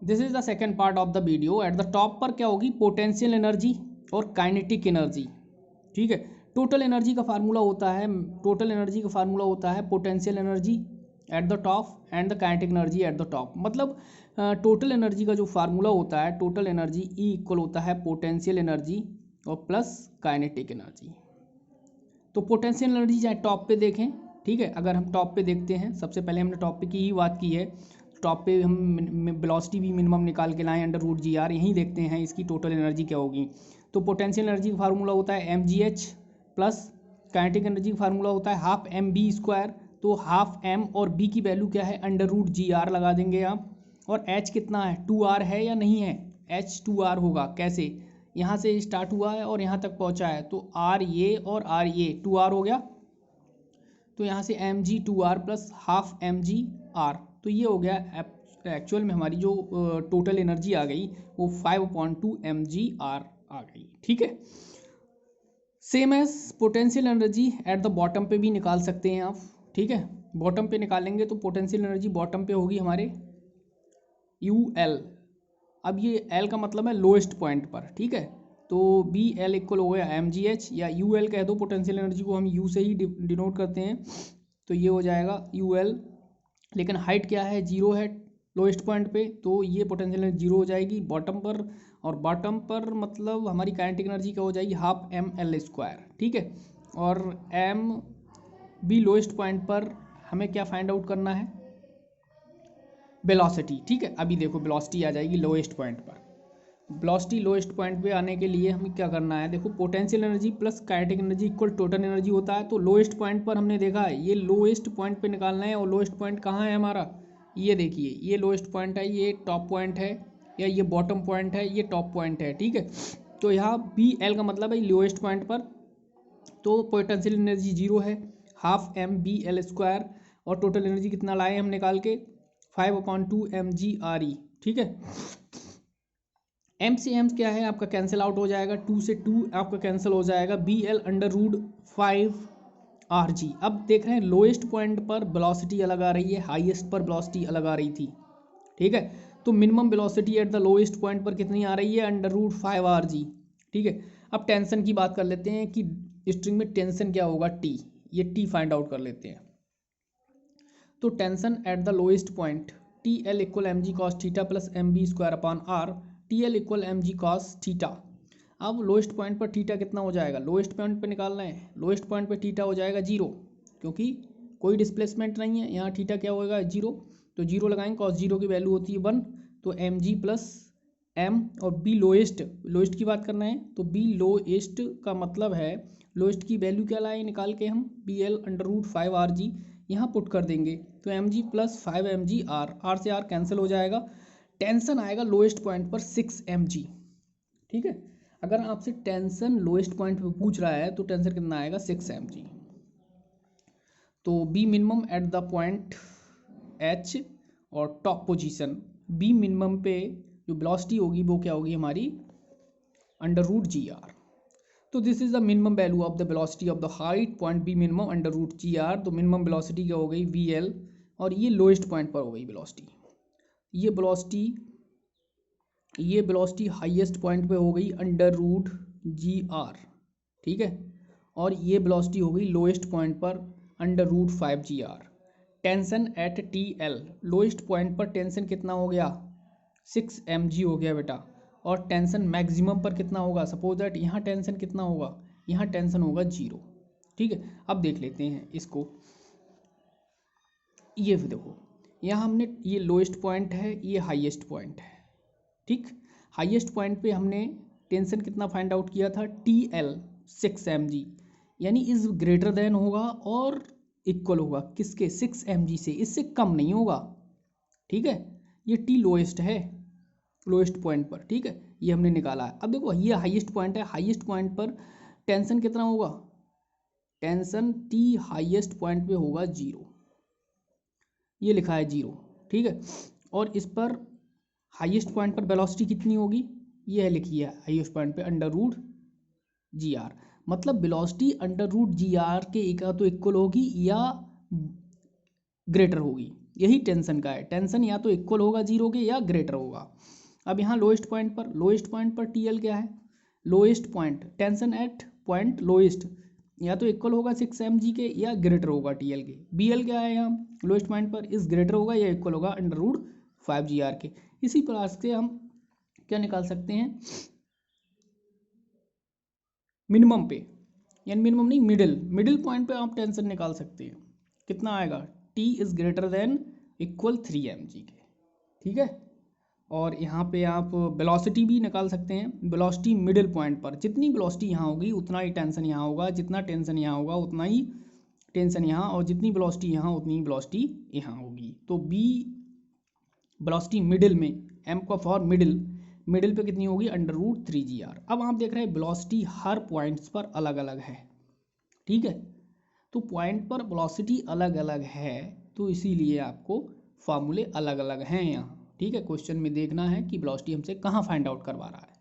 This is the second part of the video. At the top पर क्या होगी, potential energy और kinetic energy. ठीक है, टोटल एनर्जी का फार्मूला होता है, potential energy at the top and the kinetic energy at the top. मतलब टोटल एनर्जी का जो फार्मूला होता है, टोटल एनर्जी ई इक्वल होता है पोटेंशियल एनर्जी और प्लस काइनेटिक एनर्जी। तो पोटेंशियल एनर्जी चाहे टॉप पे देखें, ठीक है, अगर हम टॉप पे देखते हैं, सबसे पहले हमने टॉप पे की ही बात की है। टॉप पे हम वेलोसिटी भी मिनिमम निकाल के लाएं अंडर रूट जी आर, यहीं देखते हैं इसकी टोटल एनर्जी क्या होगी। तो पोटेंशियल एनर्जी का फार्मूला होता है M G H plus kinetic energy का फार्मूला होता है हाफ एम बी स्क्वायर। तो हाफ एम और बी की वैल्यू क्या है, अंडर रूट जी आर लगा देंगे आप। और एच कितना है, 2r है या नहीं है, एच 2r होगा। कैसे, यहाँ से स्टार्ट हुआ है और यहाँ तक पहुँचा है, तो आर ये और आर ये 2r हो गया। तो यहाँ से M G 2r plus half M G R, तो ये हो गया। एक्चुअल में हमारी जो टोटल एनर्जी आ गई वो 5/2 mg r आ गई। ठीक है, same as potential energy at the bottom पे भी निकाल सकते हैं आप। ठीक है, बॉटम पे निकालेंगे तो पोटेंशियल एनर्जी बॉटम पे होगी हमारे यू एल। अब ये एल का मतलब है लोएस्ट पॉइंट पर। ठीक है, तो बी एल इक्वल हो गया एम जी एच, या यू एल कह दो, पोटेंशियल एनर्जी को हम यू से ही डिनोट करते हैं। तो ये हो जाएगा यू एल, लेकिन हाइट क्या है, जीरो है लोएस्ट पॉइंट पे, तो ये पोटेंशियल एनर्जी जीरो हो जाएगी बॉटम पर। और बॉटम पर मतलब हमारी काइनेटिक एनर्जी क्या हो जाएगी, हाफ एम एल स्क्वायर। ठीक है, और एम बी लोएस्ट पॉइंट पर हमें क्या फाइंड आउट करना है, वेलोसिटी। ठीक है, अभी देखो वेलोसिटी आ जाएगी लोएस्ट पॉइंट पर। वेलोसिटी लोएस्ट पॉइंट पे आने के लिए हमें क्या करना है, देखो potential energy plus kinetic energy equal total energy होता है। तो लोएस्ट पॉइंट पर हमने देखा है, ये लोएस्ट पॉइंट पे निकालना है। और लोएस्ट पॉइंट कहाँ है हमारा, ये देखिए, ये लोएस्ट पॉइंट है, ये टॉप पॉइंट है, या ये बॉटम पॉइंट है, ये टॉप पॉइंट है। ठीक है, तो यहाँ बी एल का मतलब है लोएस्ट पॉइंट पर, तो पोटेंशियल एनर्जी जीरो है, half M v L square. और टोटल एनर्जी कितना लाए हम निकाल के, 5/2 mg/e। ठीक है, एम से एम क्या है आपका कैंसिल आउट हो जाएगा, 2 से 2 आपका कैंसिल हो जाएगा, v L under root 5 r g। अब देख रहे हैं लोएस्ट पॉइंट पर वेलोसिटी अलग आ रही है, हाईएस्ट पर वेलोसिटी अलग आ रही थी। ठीक है, तो minimum velocity at the lowest point पर कितनी आ रही है, अंडर रूट 5 r g। ठीक है, अब टेंशन की बात कर लेते हैं कि स्ट्रिंग में टेंशन क्या होगा, टी। ये टी फाइंड आउट कर लेते हैं। तो tension at the lowest point, T L equal M G cos theta plus M v square upon R, T L equal M G cos theta. अब lowest point पर theta कितना हो जाएगा, lowest point पे निकालना है, लोएस्ट पॉइंट पे theta हो जाएगा जीरो, क्योंकि कोई डिस्प्लेसमेंट नहीं है यहाँ, थीटा क्या होगा, जीरो। तो जीरो लगाएंगे, कॉस जीरो की वैल्यू होती है 1। तो एम जी प्लस एम, और बी लोएस्ट, लोएस्ट की बात करना है, तो बी लोएस्ट का मतलब है लोएस्ट की वैल्यू क्या लाए निकाल के हम, v L under root 5 r g यहाँ पुट कर देंगे। तो M G plus 5 mg/r, R से आर कैंसिल हो जाएगा। टेंशन आएगा लोएस्ट पॉइंट पर 6 mg। ठीक है, अगर आपसे टेंशन लोएस्ट पॉइंट पे पूछ रहा है तो टेंशन कितना आएगा, 6 mg। तो v minimum at the point H और टॉप पोजीशन, बी मिनिमम पे जो वेलोसिटी होगी वो क्या होगी हमारी, अंडर रूट जी आर। तो this is the minimum value of the velocity of the height point v minimum under root G R. तो मिनिमम वेलोसिटी क्या हो गई, वी एल, और ये लोएस्ट पॉइंट पर हो गई वेलोसिटी। ये वेलोसिटी हाईएस्ट पॉइंट पे हो गई अंडर रूट जी आर। ठीक है, और ये वेलोसिटी हो गई लोएस्ट पॉइंट पर under root 5 g/r। Tension at T L, lowest point पर टेंशन कितना हो गया, 6 mg हो गया बेटा। और टेंशन मैक्सिमम पर कितना होगा, सपोज दैट यहाँ टेंशन कितना होगा, यहाँ टेंशन होगा जीरो। ठीक है, अब देख लेते हैं इसको। ये देखो, यहाँ हमने, ये लोएस्ट पॉइंट है, ये हाईएस्ट पॉइंट है। ठीक, हाईएस्ट पॉइंट पे हमने टेंशन कितना फाइंड आउट किया था, टी एल 6 mg, यानी इज ग्रेटर देन होगा और इक्वल होगा किसके, 6 mg से, इससे कम नहीं होगा। ठीक है, ये टी लोएस्ट है लोएस्ट पॉइंट पर। ठीक है, ये हमने निकाला है। अब देखो ये हाईएस्ट पॉइंट है, हाईएस्ट पॉइंट पर टेंशन कितना होगा, टेंशन टी हाईएस्ट पॉइंट पे होगा जीरो, ये लिखा है जीरो। ठीक है, और इस पर हाईएस्ट पॉइंट पर वेलोसिटी कितनी होगी, ये है लिखी है हाईएस्ट पॉइंट पे अंडर रूट जी आर। मतलब velocity under root G R के एक तो इक्वल होगी या ग्रेटर होगी। यही टेंशन का है। टेंशन या तो इक्वल होगा जीरो के या ग्रेटर होगा। अब यहाँ लोएस्ट पॉइंट पर टी एल क्या है, lowest point, tension eight point lowest, या तो इक्वल होगा 6 mg के या ग्रेटर होगा टी एल के। बी एल क्या है यहाँ लोएस्ट पॉइंट पर, इस ग्रेटर होगा या इक्वल होगा √5 gr के। इसी प्रकार से हम क्या निकाल सकते हैं, मिनिमम पे, यानी मिनिमम नहीं, मिडिल पॉइंट पे आप टेंशन निकाल सकते हैं। कितना आएगा, T is greater than equal 3 mg के, ठीक है। और यहाँ पे आप वेलोसिटी भी निकाल सकते हैं। वेलोसिटी मिडिल पॉइंट पर, जितनी वेलोसिटी यहाँ होगी उतना ही टेंशन यहाँ होगा, जितना टेंशन यहाँ होगा उतना ही टेंशन यहाँ, और जितनी वेलोसिटी यहाँ उतनी वेलोसिटी यहाँ होगी। तो बी वेलोसिटी मिडिल में, एम का फॉर मिडिल पे कितनी होगी, √3 gr। अब आप देख रहे हैं वेलोसिटी हर पॉइंट्स पर अलग अलग है, ठीक है। तो पॉइंट पर वेलोसिटी अलग अलग है, तो इसीलिए आपको फार्मूले अलग अलग हैं यहाँ, ठीक है। क्वेश्चन में देखना है कि वेलोसिटी हमसे कहाँ फाइंड आउट करवा रहा है।